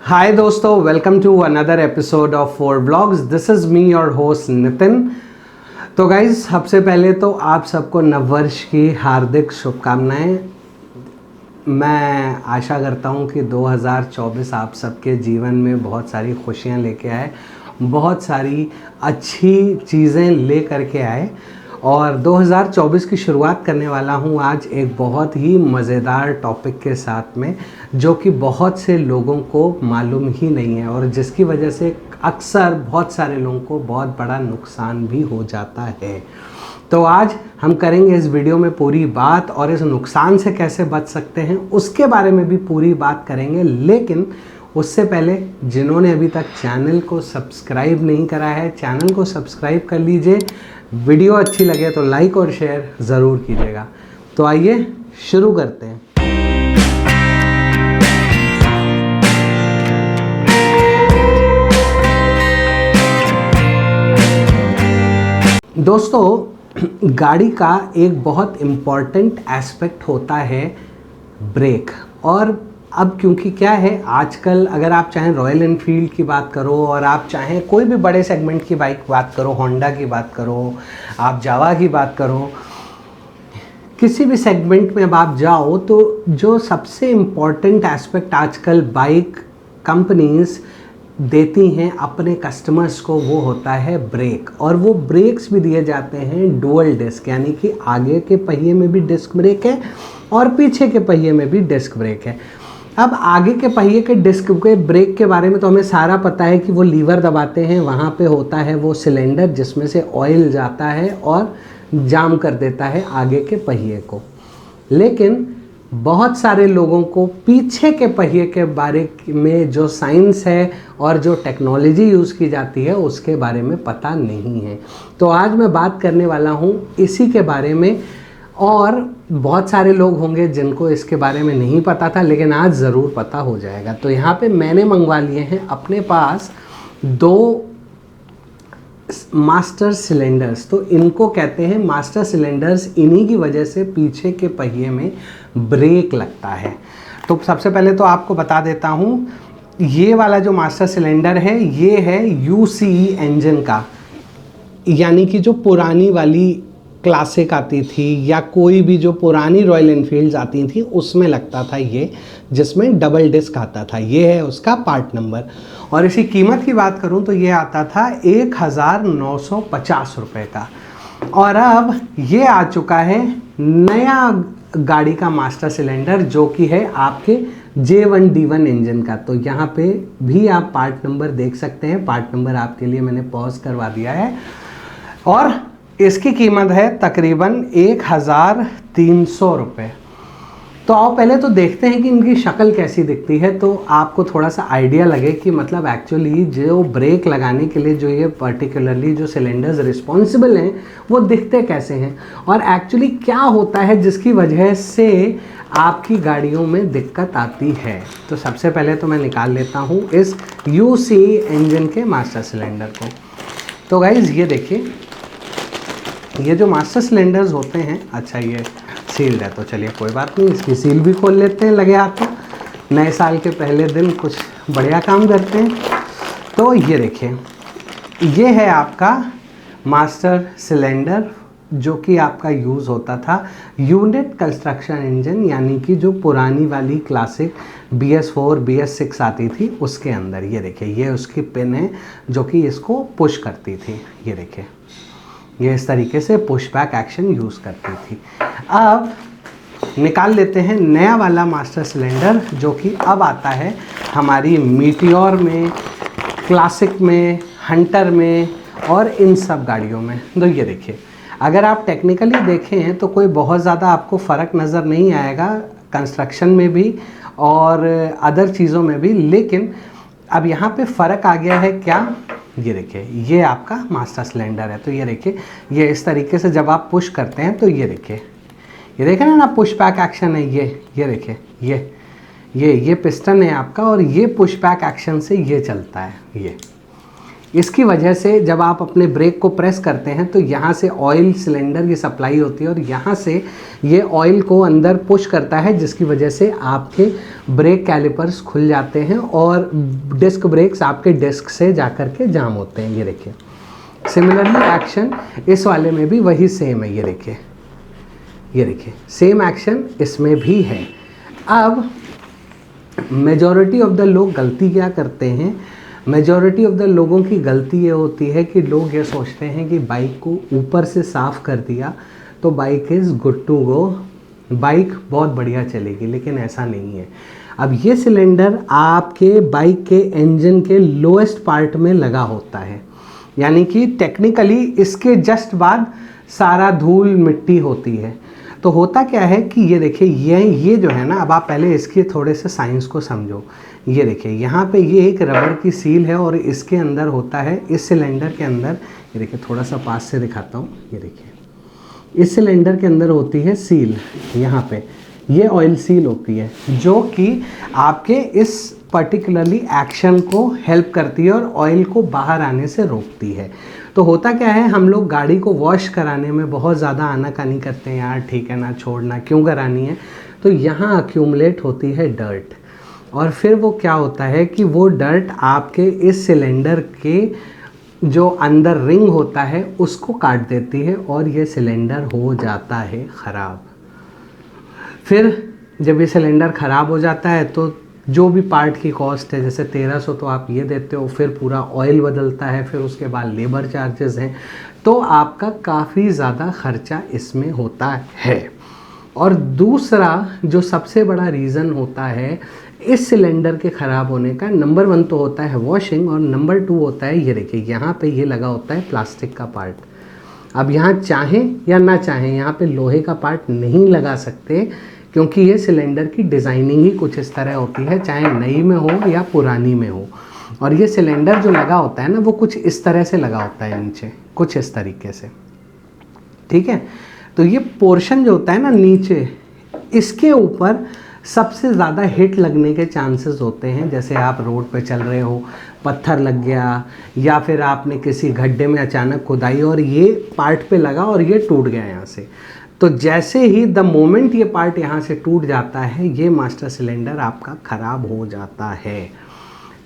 हाय दोस्तों, welcome to another episode of four vlogs. This is me your host Nitin. तो guys, सबसे पहले तो आप सबको नववर्ष की हार्दिक शुभकामनाएं। मैं आशा करता हूं कि 2024 आप सबके जीवन में बहुत सारी खुशियां लेके आए, बहुत सारी अच्छी चीज़ें ले करके आए। और 2024 की शुरुआत करने वाला हूं आज एक बहुत ही मज़ेदार टॉपिक के साथ में, जो कि बहुत से लोगों को मालूम ही नहीं है और जिसकी वजह से अक्सर बहुत सारे लोगों को बहुत बड़ा नुकसान भी हो जाता है। तो आज हम करेंगे इस वीडियो में पूरी बात, और इस नुकसान से कैसे बच सकते हैं उसके बारे में भी पूरी बात करेंगे। लेकिन उससे पहले जिन्होंने अभी तक चैनल को सब्सक्राइब नहीं करा है, चैनल को सब्सक्राइब कर लीजिए। वीडियो अच्छी लगे तो लाइक और शेयर ज़रूर कीजिएगा। तो आइए शुरू करते हैं। दोस्तों, गाड़ी का एक बहुत इम्पॉर्टेंट एस्पेक्ट होता है ब्रेक। और अब क्योंकि क्या है, आजकल अगर आप चाहें रॉयल एनफील्ड की बात करो और आप चाहें कोई भी बड़े सेगमेंट की बाइक बात करो, होंडा की बात करो, आप जावा की बात करो, किसी भी सेगमेंट में अब आप जाओ तो जो सबसे इम्पॉर्टेंट एस्पेक्ट आजकल बाइक कंपनीज देती हैं अपने कस्टमर्स को, वो होता है ब्रेक। और वो ब्रेक्स भी दिए जाते हैं डुअल डिस्क, यानी कि आगे के पहिए में भी डिस्क ब्रेक है और पीछे के पहिए में भी डिस्क ब्रेक है। अब आगे के पहिए के डिस्क के ब्रेक के बारे में तो हमें सारा पता है कि वो लीवर दबाते हैं, वहाँ पे होता है वो सिलेंडर जिसमें से ऑयल जाता है और जाम कर देता है आगे के पहिए को। लेकिन बहुत सारे लोगों को पीछे के पहिए के बारे में जो साइंस है और जो टेक्नोलॉजी यूज़ की जाती है उसके बारे में पता नहीं है। तो आज मैं बात करने वाला हूँ इसी के बारे में। और बहुत सारे लोग होंगे जिनको इसके बारे में नहीं पता था, लेकिन आज ज़रूर पता हो जाएगा। तो यहाँ पे मैंने मंगवा लिए हैं अपने पास 2 मास्टर सिलेंडर्स। तो इनको कहते हैं मास्टर सिलेंडर्स, इन्हीं की वजह से पीछे के पहिए में ब्रेक लगता है। तो सबसे पहले तो आपको बता देता हूँ, ये वाला जो मास्टर सिलेंडर है ये है UCE इंजन का, यानी कि जो पुरानी वाली क्लासिक आती थी या कोई भी जो पुरानी रॉयल एनफील्ड्स आती थी उसमें लगता था ये, जिसमें डबल डिस्क आता था। ये है उसका पार्ट नंबर। और इसी कीमत की बात करूं तो ये आता था 1950 रुपये का। और अब ये आ चुका है नया गाड़ी का मास्टर सिलेंडर, जो कि है आपके J1D1 इंजन का। तो यहाँ पे भी आप पार्ट नंबर देख सकते हैं। पार्ट नंबर आपके लिए मैंने पॉज करवा दिया है और इसकी कीमत है तकरीबन 1300 रुपये। तो आओ पहले तो देखते हैं कि इनकी शक्ल कैसी दिखती है, तो आपको थोड़ा सा आइडिया लगे कि मतलब एक्चुअली जो ब्रेक लगाने के लिए जो ये पर्टिकुलरली जो सिलेंडर्स रिस्पॉन्सिबल हैं वो दिखते कैसे हैं और एक्चुअली क्या होता है जिसकी वजह से आपकी गाड़ियों में दिक्कत आती है। तो सबसे पहले तो मैं निकाल लेता हूँ इस UCE इंजन के मास्टर सिलेंडर को। तो गाइज़ ये देखिए, ये जो मास्टर सिलेंडर्स होते हैं, अच्छा ये सील्ड है तो चलिए कोई बात नहीं, इसकी सील भी खोल लेते हैं लगे हाथों। नए साल के पहले दिन कुछ बढ़िया काम करते हैं। तो ये देखिए, ये है आपका मास्टर सिलेंडर जो कि आपका यूज़ होता था यूनिट कंस्ट्रक्शन इंजन, यानी कि जो पुरानी वाली क्लासिक BS4 BS6 आती थी उसके अंदर। ये देखिए, ये उसकी पिन है जो कि इसको पुश करती थी। ये देखिए, ये इस तरीके से पुश बैक एक्शन यूज़ करती थी। अब निकाल लेते हैं नया वाला मास्टर सिलेंडर जो कि अब आता है हमारी मीटियोर में, क्लासिक में, हंटर में और इन सब गाड़ियों में। तो ये देखिए, अगर आप टेक्निकली देखें तो कोई बहुत ज़्यादा आपको फ़र्क नज़र नहीं आएगा कंस्ट्रक्शन में भी और अदर चीज़ों में भी। लेकिन अब यहाँ पे फ़र्क आ गया है क्या, ये देखिए, ये आपका मास्टर सिलेंडर है। तो ये देखिए, ये इस तरीके से जब आप पुश करते हैं तो ये देखिए, ये देखें ना, पुश बैक एक्शन है। ये देखिए, ये पिस्टन है आपका और ये पुश बैक एक्शन से ये चलता है। इसकी वजह से जब आप अपने ब्रेक को प्रेस करते हैं तो यहाँ से ऑयल सिलेंडर की सप्लाई होती है और यहाँ से ये ऑयल को अंदर पुश करता है, जिसकी वजह से आपके ब्रेक कैलिपर्स खुल जाते हैं और डिस्क ब्रेक्स आपके डिस्क से जाकर के जाम होते हैं। ये देखिए सिमिलरली एक्शन इस वाले में भी वही सेम है। ये देखिए सेम एक्शन इसमें भी है। अब मेजॉरिटी ऑफ द लोग गलती क्या करते हैं, मेजॉरिटी ऑफ द लोगों की गलती ये होती है कि लोग ये सोचते हैं कि बाइक को ऊपर से साफ़ कर दिया तो bike is good to go, bike बहुत बढ़िया चलेगी, लेकिन ऐसा नहीं है। अब ये सिलेंडर आपके बाइक के इंजन के लोएस्ट पार्ट में लगा होता है, यानी कि टेक्निकली इसके जस्ट बाद सारा धूल मिट्टी होती है। तो होता क्या है कि ये देखिए ये जो है ना, अब आप पहले इसके थोड़े से साइंस को समझो। ये देखिए यहाँ पे ये एक रबड़ की सील है और इसके अंदर होता है, इस सिलेंडर के अंदर, ये देखिए थोड़ा सा पास से दिखाता हूँ। ये देखिए इस सिलेंडर के अंदर होती है सील, यहाँ पे ये ऑयल सील होती है जो कि आपके इस पर्टिकुलरली एक्शन को हेल्प करती है और ऑयल को बाहर आने से रोकती है। तो होता क्या है, हम लोग गाड़ी को वॉश कराने में बहुत ज़्यादा आनाकानी करते हैं, यार ठीक है ना, छोड़ना, क्यों करानी है। तो यहाँ अक्यूमुलेट होती है डर्ट और फिर वो क्या होता है कि वो डर्ट आपके इस सिलेंडर के जो अंदर रिंग होता है उसको काट देती है और ये सिलेंडर हो जाता है ख़राब। फिर जब ये सिलेंडर ख़राब हो जाता है तो जो भी पार्ट की कॉस्ट है, जैसे 1300 तो आप ये देते हो, फिर पूरा ऑयल बदलता है, फिर उसके बाद लेबर चार्जेस हैं, तो आपका काफ़ी ज़्यादा खर्चा इसमें होता है। और दूसरा जो सबसे बड़ा रीज़न होता है इस सिलेंडर के ख़राब होने का, नंबर 1 तो होता है वॉशिंग और नंबर 2 होता है, ये देखिए यहाँ पे ये लगा होता है प्लास्टिक का पार्ट। अब यहाँ चाहें या ना चाहें यहाँ पे लोहे का पार्ट नहीं लगा सकते, क्योंकि ये सिलेंडर की डिज़ाइनिंग ही कुछ इस तरह होती है, चाहे नई में हो या पुरानी में हो। और ये सिलेंडर जो लगा होता है ना, वो कुछ इस तरह से लगा होता है नीचे, कुछ इस तरीके से, ठीक है। तो ये पोर्शन जो होता है ना नीचे, इसके ऊपर सबसे ज़्यादा हिट लगने के चांसेस होते हैं। जैसे आप रोड पे चल रहे हो, पत्थर लग गया या फिर आपने किसी गड्ढे में अचानक खुदाई और ये पार्ट पे लगा और ये टूट गया यहाँ से। तो जैसे ही द मोमेंट ये पार्ट यहाँ से टूट जाता है, ये मास्टर सिलेंडर आपका ख़राब हो जाता है।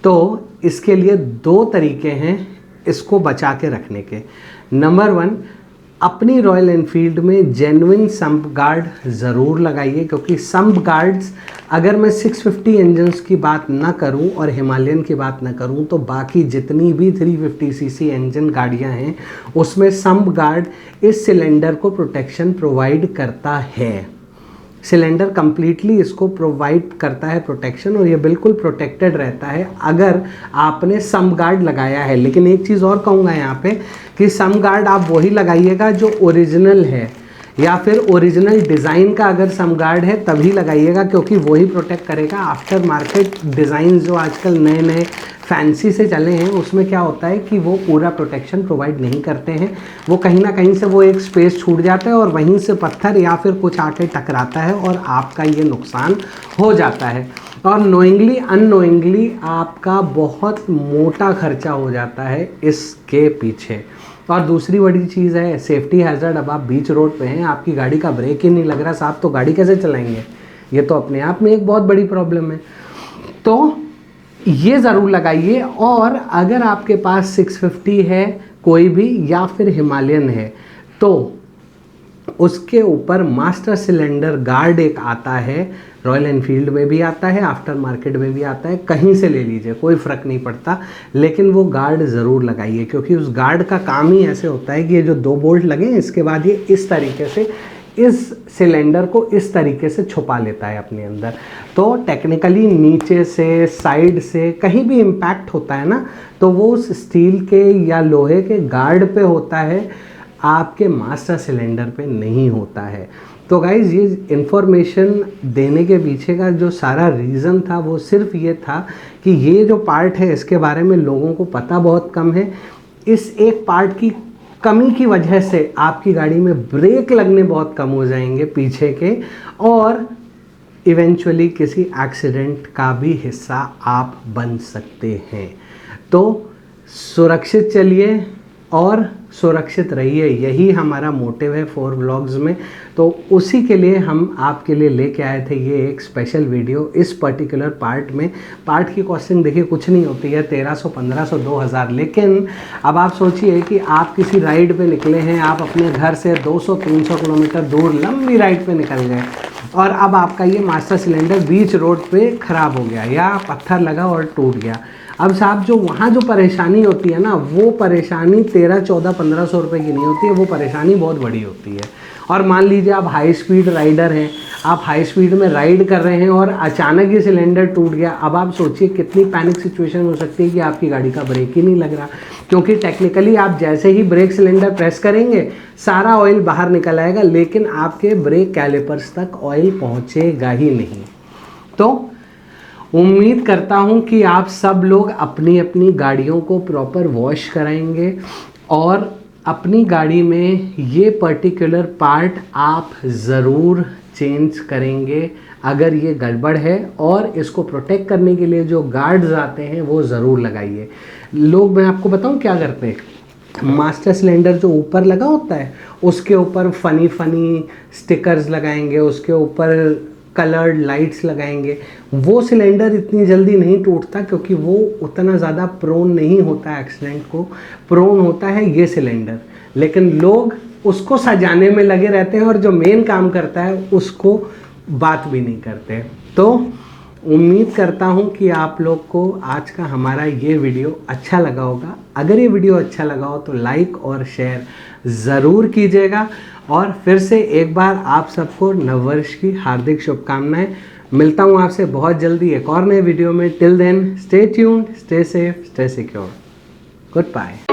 तो इसके लिए 2 तरीके हैं इसको बचा के रखने के। नंबर 1, अपनी रॉयल एनफील्ड में जेन्युइन सम्प गार्ड ज़रूर लगाइए, क्योंकि सम्प गार्ड्स, अगर मैं 650 इंजन्स की बात ना करूं और हिमालयन की बात ना करूं, तो बाकी जितनी भी 350 सीसी इंजन गाड़ियां हैं उसमें सम्प गार्ड इस सिलेंडर को प्रोटेक्शन प्रोवाइड करता है। सिलेंडर कंप्लीटली इसको प्रोवाइड करता है प्रोटेक्शन और ये बिल्कुल प्रोटेक्टेड रहता है अगर आपने सम्प गार्ड लगाया है। लेकिन एक चीज़ और कहूँगा यहाँ पे कि सम्प गार्ड आप वही लगाइएगा जो ओरिजिनल है, या फिर ओरिजिनल डिज़ाइन का अगर सम्प गार्ड है तभी लगाइएगा, क्योंकि वही प्रोटेक्ट करेगा। आफ्टर मार्केट डिज़ाइन जो आजकल नए नए फैंसी से चले हैं उसमें क्या होता है कि वो पूरा प्रोटेक्शन प्रोवाइड नहीं करते हैं, वो कहीं ना कहीं से वो एक स्पेस छूट जाता है और वहीं से पत्थर या फिर कुछ आके टकराता है और आपका ये नुकसान हो जाता है और नोइंगली अननोइंगली आपका बहुत मोटा खर्चा हो जाता है इसके पीछे। और दूसरी बड़ी चीज़ है सेफ्टी हैज़र्ड। अब आप बीच रोड पे हैं, आपकी गाड़ी का ब्रेक ही नहीं लग रहा साहब, तो गाड़ी कैसे चलाएंगे? ये तो अपने आप में एक बहुत बड़ी प्रॉब्लम है। तो ये ज़रूर लगाइए। और अगर आपके पास 650 है कोई भी या फिर हिमालयन है तो उसके ऊपर मास्टर सिलेंडर गार्ड एक आता है, रॉयल एनफील्ड में भी आता है, आफ्टर मार्केट में भी आता है, कहीं से ले लीजिए कोई फ़र्क नहीं पड़ता, लेकिन वो गार्ड ज़रूर लगाइए, क्योंकि उस गार्ड का काम ही ऐसे होता है कि ये जो 2 बोल्ट लगे हैं इसके बाद ये इस तरीके से इस सिलेंडर को इस तरीके से छुपा लेता है अपने अंदर। तो टेक्निकली नीचे से, साइड से कहीं भी इम्पैक्ट होता है ना, तो वो उस स्टील के या लोहे के गार्ड पे होता है, आपके मास्टर सिलेंडर पे नहीं होता है। तो गाइज़ ये इन्फॉर्मेशन देने के पीछे का जो सारा रीज़न था वो सिर्फ ये था कि ये जो पार्ट है इसके बारे में लोगों को पता बहुत कम है। इस एक पार्ट की कमी की वजह से आपकी गाड़ी में ब्रेक लगने बहुत कम हो जाएंगे पीछे के, और इवेंचुअली किसी एक्सीडेंट का भी हिस्सा आप बन सकते हैं। तो सुरक्षित चलिए और सुरक्षित रहिए, यही हमारा मोटिव है 4 व्लॉग्स में। तो उसी के लिए हम आपके लिए लेके आए थे ये एक स्पेशल वीडियो। इस पर्टिकुलर पार्ट में पार्ट की कॉस्टिंग देखिए कुछ नहीं होती है, 1300, 1500, 2000। लेकिन अब आप सोचिए कि आप किसी राइड पे निकले हैं, आप अपने घर से 200-300 किलोमीटर दूर लंबी राइड पे निकल गए और अब आपका ये मास्टर सिलेंडर बीच रोड पे ख़राब हो गया या पत्थर लगा और टूट गया। अब साहब जो वहाँ जो परेशानी होती है ना, वो परेशानी 13, 14, 1500 रुपये की नहीं होती है, वो परेशानी बहुत बड़ी होती है। और मान लीजिए आप हाई स्पीड राइडर हैं, आप हाई स्पीड में राइड कर रहे हैं और अचानक ये सिलेंडर टूट गया। अब आप सोचिए कितनी पैनिक सिचुएशन हो सकती है कि आपकी गाड़ी का ब्रेक ही नहीं लग रहा, क्योंकि टेक्निकली आप जैसे ही ब्रेक सिलेंडर प्रेस करेंगे सारा ऑयल बाहर निकल आएगा, लेकिन आपके ब्रेक कैलिपर्स तक ऑयल पहुँचेगा ही नहीं। तो उम्मीद करता हूं कि आप सब लोग अपनी अपनी गाड़ियों को प्रॉपर वॉश कराएंगे और अपनी गाड़ी में ये पर्टिकुलर पार्ट आप ज़रूर चेंज करेंगे अगर ये गड़बड़ है, और इसको प्रोटेक्ट करने के लिए जो गार्ड्स आते हैं वो ज़रूर लगाइए। लोग, मैं आपको बताऊं क्या करते हैं, मास्टर सिलेंडर जो ऊपर लगा होता है उसके ऊपर फ़नी स्टिकर्स लगाएंगे, उसके ऊपर कलर्ड लाइट्स लगाएंगे। वो सिलेंडर इतनी जल्दी नहीं टूटता क्योंकि वो उतना ज़्यादा प्रोन नहीं होता है एक्सीडेंट को, प्रोन होता है ये सिलेंडर। लेकिन लोग उसको सजाने में लगे रहते हैं और जो मेन काम करता है उसको बात भी नहीं करते। तो उम्मीद करता हूँ कि आप लोग को आज का हमारा ये वीडियो अच्छा लगा होगा। अगर ये वीडियो अच्छा लगा हो तो लाइक और शेयर ज़रूर कीजिएगा। और फिर से एक बार आप सबको नववर्ष की हार्दिक शुभकामनाएं। मिलता हूँ आपसे बहुत जल्दी एक और नए वीडियो में। Till then stay tuned, stay safe, stay secure. Good bye.